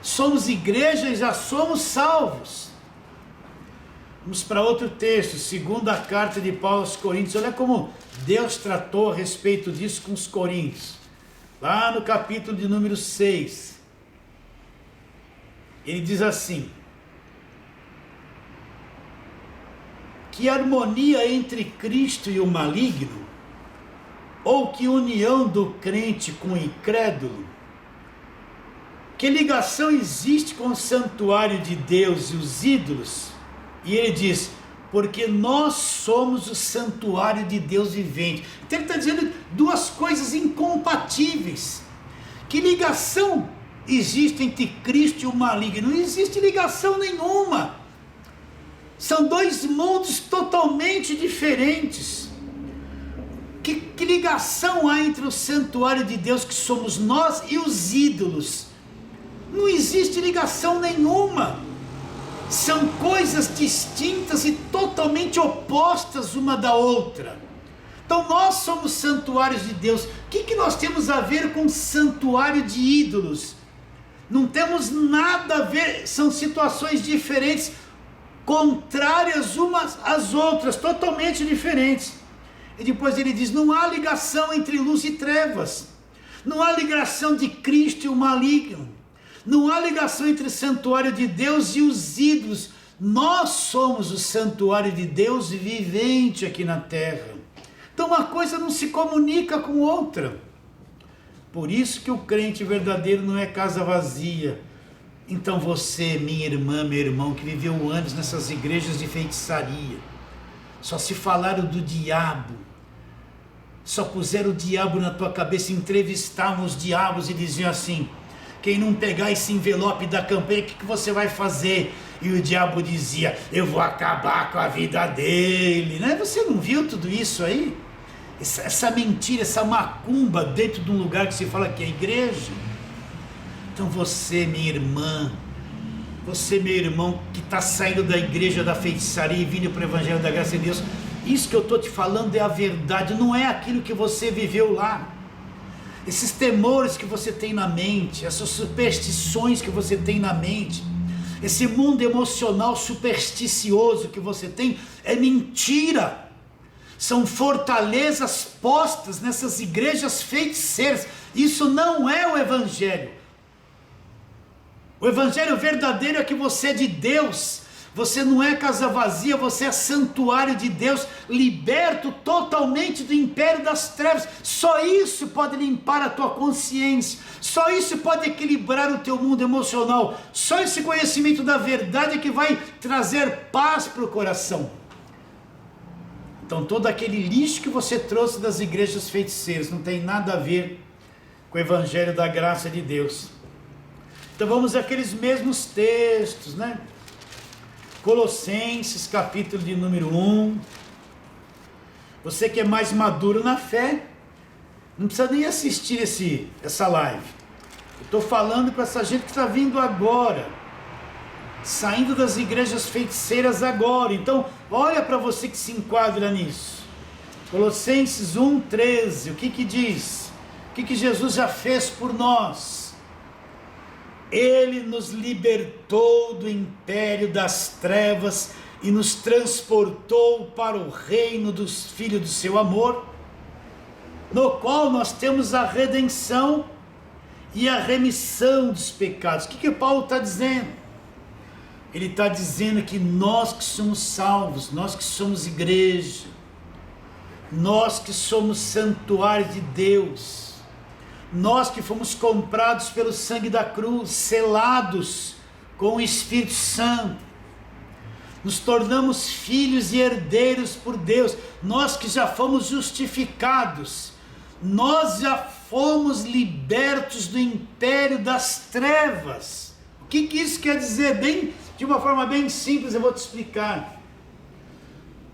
Somos igreja e já somos salvos. Vamos para outro texto, segunda carta de Paulo aos Coríntios. Olha como Deus tratou a respeito disso com os coríntios. Lá no capítulo de número 6. Ele diz assim: que harmonia entre Cristo e o maligno? Ou que união do crente com o incrédulo? Que ligação existe com o santuário de Deus e os ídolos? E ele diz: porque nós somos o santuário de Deus vivente. Então ele está dizendo duas coisas incompatíveis. Que ligação existe entre Cristo e o maligno? Não existe ligação nenhuma. São dois mundos totalmente diferentes. Que ligação há entre o santuário de Deus, que somos nós, e os ídolos? Não existe ligação nenhuma. São coisas distintas e totalmente opostas uma da outra. Então nós somos santuários de Deus. O que nós temos a ver com santuário de ídolos? Não temos nada a ver, são situações diferentes, contrárias umas às outras, totalmente diferentes. E depois ele diz: não há ligação entre luz e trevas, não há ligação de Cristo e o maligno, não há ligação entre o santuário de Deus e os ídolos. Nós somos o santuário de Deus vivente aqui na terra. Então uma coisa não se comunica com outra. Por isso que o crente verdadeiro não é casa vazia. Então você, minha irmã, meu irmão, que viveu anos nessas igrejas de feitiçaria, só se falaram do diabo, só puseram o diabo na tua cabeça, entrevistavam os diabos e diziam assim: quem não pegar esse envelope da campanha, o que você vai fazer? E o diabo dizia: eu vou acabar com a vida dele, né? Você não viu tudo isso aí? Essa mentira, essa macumba dentro de um lugar que se fala que é igreja. Então você, minha irmã, você, meu irmão, que está saindo da igreja da feitiçaria e vindo para o evangelho da graça de Deus, isso que eu estou te falando é a verdade, não é aquilo que você viveu lá. Esses temores que você tem na mente, essas superstições que você tem na mente, esse mundo emocional supersticioso que você tem, é mentira. São fortalezas postas nessas igrejas feiticeiras. Isso não é o evangelho. O evangelho verdadeiro é que você é de Deus. Você não é casa vazia, você é santuário de Deus, liberto totalmente do império das trevas. Só isso pode limpar a tua consciência, só isso pode equilibrar o teu mundo emocional, só esse conhecimento da verdade é que vai trazer paz para o coração. Então todo aquele lixo que você trouxe das igrejas feiticeiras não tem nada a ver com o evangelho da graça de Deus. Então vamos àqueles mesmos textos, né? Colossenses, capítulo de número 1. Você que é mais maduro na fé, não precisa nem assistir essa live. Eu estou falando com essa gente que está vindo agora, saindo das igrejas feiticeiras agora. Então, olha para você que se enquadra nisso. Colossenses 1,13, o que diz? O que Jesus já fez por nós? Ele nos libertou do império das trevas e nos transportou para o reino dos filhos do seu amor, no qual nós temos a redenção e a remissão dos pecados. O que Paulo está dizendo? Ele está dizendo que nós que somos salvos, nós que somos igreja, nós que somos santuário de Deus, nós que fomos comprados pelo sangue da cruz, selados com o Espírito Santo, nos tornamos filhos e herdeiros por Deus, nós que já fomos justificados, nós já fomos libertos do império das trevas. O que isso quer dizer? De uma forma bem simples eu vou te explicar.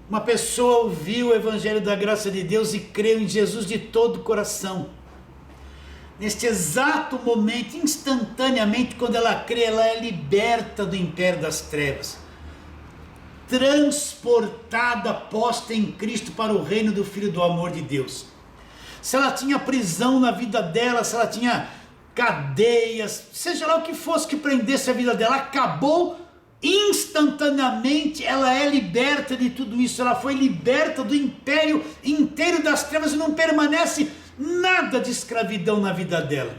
Uma pessoa ouviu o Evangelho da graça de Deus e creu em Jesus de todo o coração. Neste exato momento, instantaneamente, quando ela crê, ela é liberta do império das trevas, transportada, posta em Cristo para o reino do Filho do amor de Deus. Se ela tinha prisão na vida dela, se ela tinha cadeias, seja lá o que fosse que prendesse a vida dela, acabou instantaneamente. Ela é liberta de tudo isso. Ela foi liberta do império inteiro das trevas e não permanece nada de escravidão na vida dela.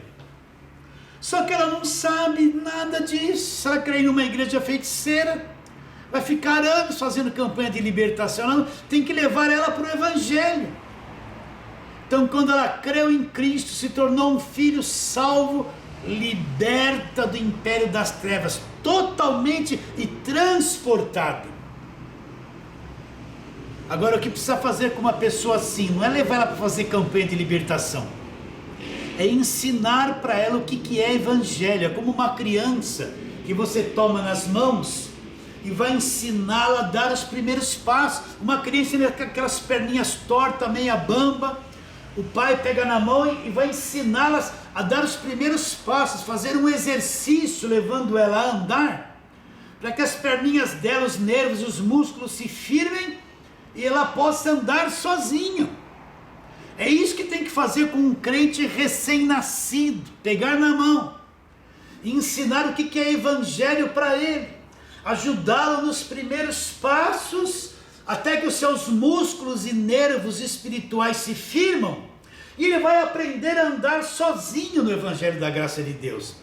Só que ela não sabe nada disso. Se ela crê numa igreja feiticeira, vai ficar anos fazendo campanha de libertação. Ela tem que levar ela para o Evangelho. Então, quando ela creu em Cristo, se tornou um filho salvo, liberta do império das trevas, totalmente e transportado. Agora, o que precisa fazer com uma pessoa assim? Não é levar ela para fazer campanha de libertação, é ensinar para ela o que é Evangelho. É como uma criança que você toma nas mãos e vai ensiná-la a dar os primeiros passos. Uma criança com aquelas perninhas tortas, meia bamba, o pai pega na mão e vai ensiná-las a dar os primeiros passos, fazer um exercício levando ela a andar, para que as perninhas dela, os nervos, os músculos se firmem e ela possa andar sozinho. É isso que tem que fazer com um crente recém-nascido, pegar na mão, ensinar o que é Evangelho para ele, ajudá-lo nos primeiros passos, até que os seus músculos e nervos espirituais se firmam, e ele vai aprender a andar sozinho no Evangelho da graça de Deus.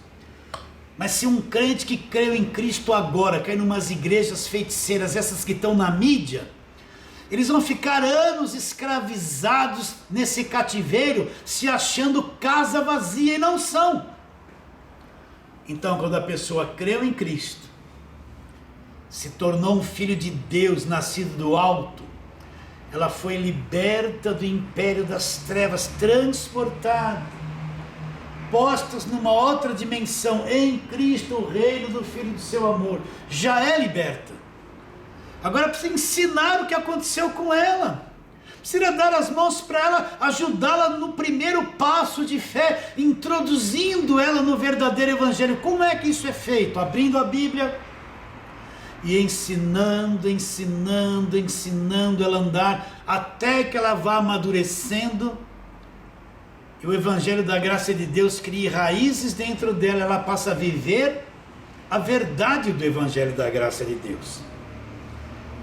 Mas se um crente que creu em Cristo agora, cai em umas igrejas feiticeiras, essas que estão na mídia, eles vão ficar anos escravizados nesse cativeiro, se achando casa vazia, e não são. Então, quando a pessoa creu em Cristo, se tornou um filho de Deus, nascido do alto, ela foi liberta do império das trevas, transportada, postas numa outra dimensão, em Cristo, o reino do Filho do seu amor, já é liberta. Agora precisa ensinar o que aconteceu com ela, precisa dar as mãos para ela, ajudá-la no primeiro passo de fé, introduzindo ela no verdadeiro Evangelho. Como é que isso é feito? Abrindo a Bíblia e ensinando ela a andar, até que ela vá amadurecendo, e o Evangelho da graça de Deus crie raízes dentro dela, ela passa a viver a verdade do Evangelho da graça de Deus.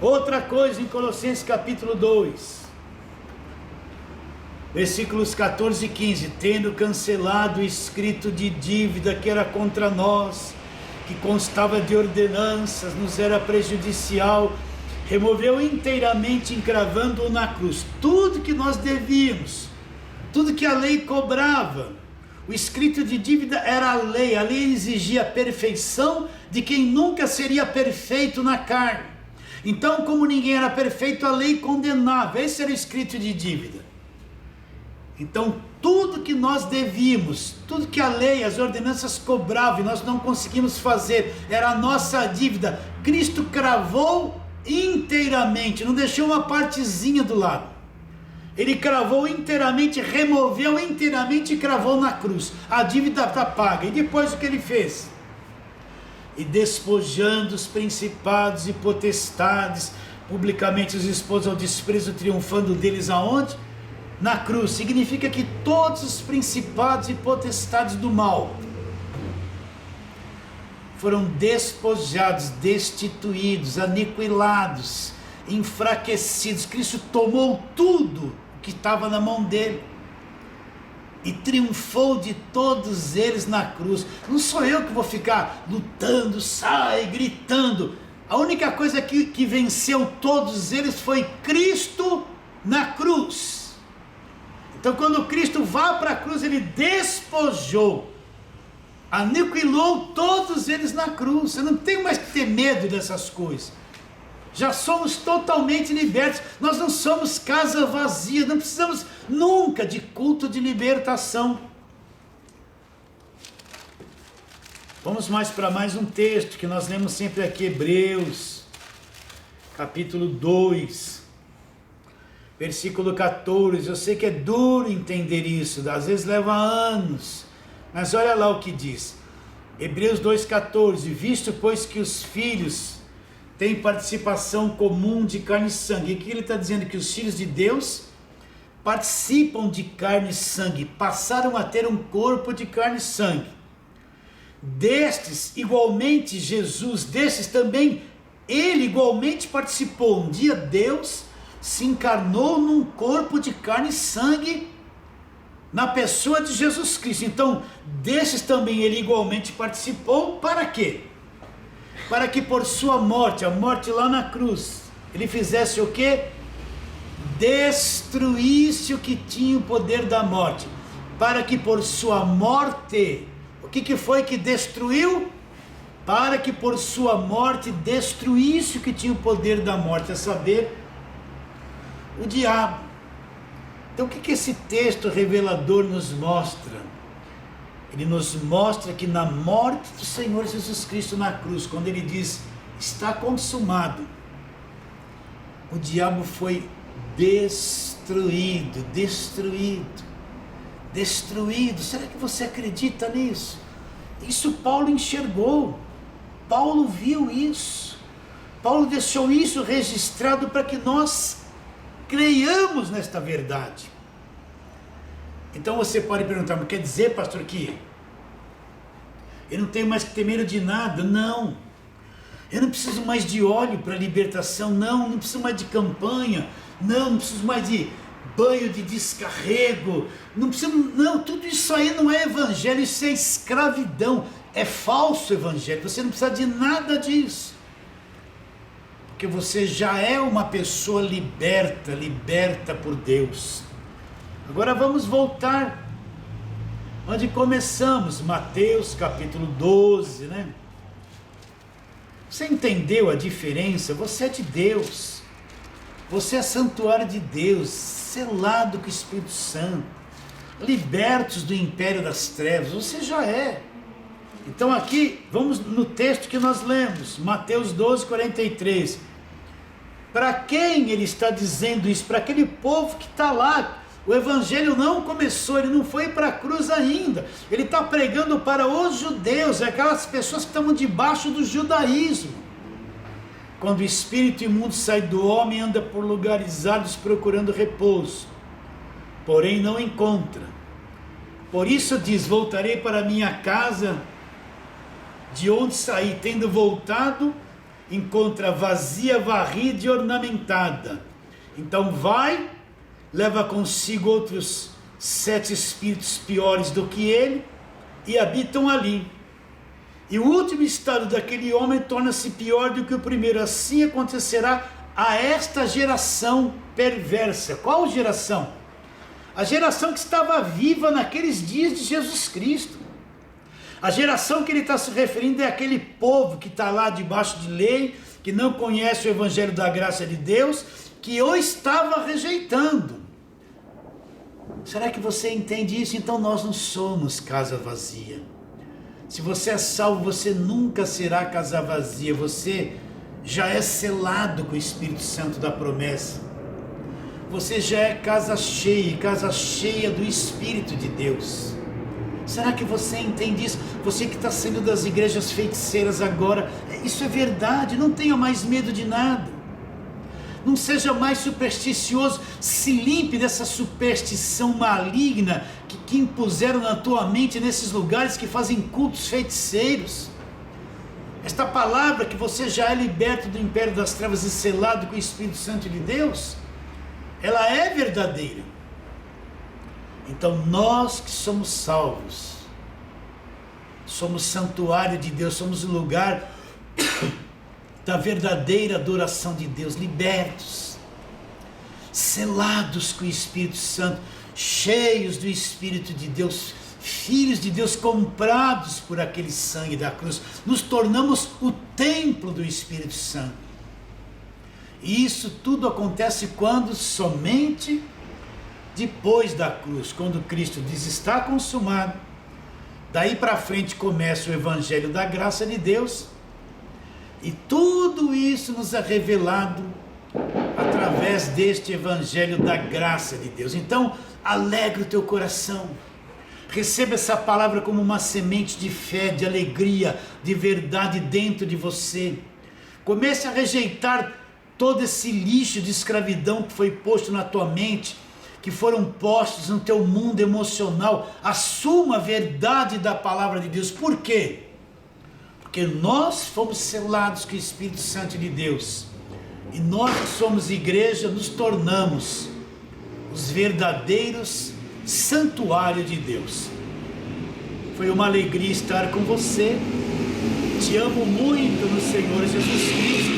Outra coisa, em Colossenses capítulo 2, versículos 14 e 15, tendo cancelado o escrito de dívida que era contra nós, que constava de ordenanças, nos era prejudicial, removeu inteiramente, encravando-o na cruz. Tudo que nós devíamos, tudo que a lei cobrava, o escrito de dívida era a lei exigia a perfeição de quem nunca seria perfeito na carne. Então, como ninguém era perfeito, a lei condenava. Esse era o escrito de dívida. Então, tudo que nós devíamos, tudo que a lei, as ordenanças cobravam e nós não conseguimos fazer, era a nossa dívida. Cristo cravou inteiramente, não deixou uma partezinha do lado. Ele cravou inteiramente, removeu inteiramente e cravou na cruz. A dívida está paga. E depois o que ele fez? E despojando os principados e potestades, publicamente os expôs ao desprezo, triunfando deles aonde? Na cruz. Significa que todos os principados e potestades do mal foram despojados, destituídos, aniquilados, enfraquecidos. Cristo tomou tudo que estava na mão dele e triunfou de todos eles na cruz. Não sou eu que vou ficar lutando, gritando. A única coisa que venceu todos eles foi Cristo na cruz. Então, quando Cristo vai para a cruz, ele despojou, aniquilou todos eles na cruz. Você não tem mais que ter medo dessas coisas. Já somos totalmente libertos. Nós não somos casa vazia. Não precisamos nunca de culto de libertação. Vamos para mais um texto que nós lemos sempre aqui, Hebreus, capítulo 2. versículo 14, eu sei que é duro entender isso, às vezes leva anos, mas olha lá o que diz, Hebreus 2,14, visto pois que os filhos têm participação comum de carne e sangue, aqui ele está dizendo que os filhos de Deus participam de carne e sangue, passaram a ter um corpo de carne e sangue, destes igualmente Jesus, destes também ele igualmente participou, um dia Deus se encarnou num corpo de carne e sangue, na pessoa de Jesus Cristo, então desses também ele igualmente participou, para quê? Para que por sua morte, a morte lá na cruz, ele fizesse o quê? Destruísse o que tinha o poder da morte, para que por sua morte, o que foi que destruiu? Para que por sua morte destruísse o que tinha o poder da morte, a saber, o diabo. Então o que esse texto revelador nos mostra? Ele nos mostra que na morte do Senhor Jesus Cristo na cruz, quando ele diz, está consumado, o diabo foi destruído. Será que você acredita nisso? Isso Paulo enxergou, Paulo viu isso, Paulo deixou isso registrado para que nós creiamos nesta verdade. Então você pode perguntar, mas quer dizer, pastor, que eu não tenho mais que ter medo de nada? Não. Eu não preciso mais de óleo para libertação? Não preciso mais de campanha? Não preciso mais de banho de descarrego? Não, tudo isso aí não é evangelho, isso é escravidão, é falso evangelho, você não precisa de nada disso. Porque você já é uma pessoa liberta por Deus. Agora vamos voltar onde começamos, Mateus capítulo 12, né? Você entendeu a diferença? Você é de Deus, você é santuário de Deus, selado com o Espírito Santo, libertos do império das trevas, você já é. Então aqui, vamos no texto que nós lemos, Mateus 12, 43, para quem ele está dizendo isso? Para aquele povo que está lá, o evangelho não começou, ele não foi para a cruz ainda, ele está pregando para os judeus, aquelas pessoas que estão debaixo do judaísmo. Quando o espírito imundo sai do homem, anda por lugares áridos procurando repouso, porém não encontra, por isso diz, voltarei para minha casa, de onde saí, tendo voltado, encontra vazia, varrida e ornamentada. Então vai, leva consigo outros 7 espíritos piores do que ele, e habitam ali. E o último estado daquele homem torna-se pior do que o primeiro. Assim acontecerá a esta geração perversa. Qual geração? A geração que estava viva naqueles dias de Jesus Cristo. A geração que ele está se referindo é aquele povo que está lá debaixo de lei, que não conhece o evangelho da graça de Deus, que o estava rejeitando. Será que você entende isso? Então nós não somos casa vazia. Se você é salvo, você nunca será casa vazia, você já é selado com o Espírito Santo da promessa. Você já é casa cheia do Espírito de Deus. Será que você entende isso? Você que está saindo das igrejas feiticeiras agora, isso é verdade, não tenha mais medo de nada. Não seja mais supersticioso, se limpe dessa superstição maligna que impuseram na tua mente nesses lugares que fazem cultos feiticeiros. Esta palavra que você já é liberto do império das trevas e selado com o Espírito Santo de Deus, ela é verdadeira. Então nós que somos salvos, somos santuário de Deus, somos o lugar da verdadeira adoração de Deus, libertos, selados com o Espírito Santo, cheios do Espírito de Deus, filhos de Deus comprados por aquele sangue da cruz, nos tornamos o templo do Espírito Santo. E isso tudo acontece quando? Somente depois da cruz, quando Cristo diz está consumado. Daí para frente começa o evangelho da graça de Deus, e tudo isso nos é revelado através através deste Evangelho da graça de Deus. Então, alegre o teu coração. Receba essa palavra como uma semente de fé, de alegria, de verdade dentro de você. Comece a rejeitar todo esse lixo de escravidão que foi posto na tua mente, que foram postos no teu mundo emocional. Assuma a verdade da palavra de Deus. Por quê? Porque nós fomos selados com o Espírito Santo de Deus. E nós que somos igreja, nos tornamos os verdadeiros santuários de Deus. Foi uma alegria estar com você. Te amo muito no Senhor Jesus Cristo.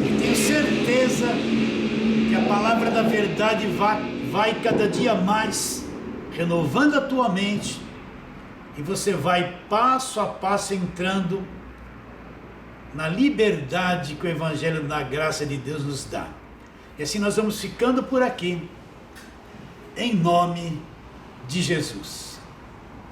E tenho certeza que a palavra da verdade vai cada dia mais renovando a tua mente. E você vai passo a passo entrando na liberdade que o Evangelho da graça de Deus nos dá. E assim nós vamos ficando por aqui, em nome de Jesus.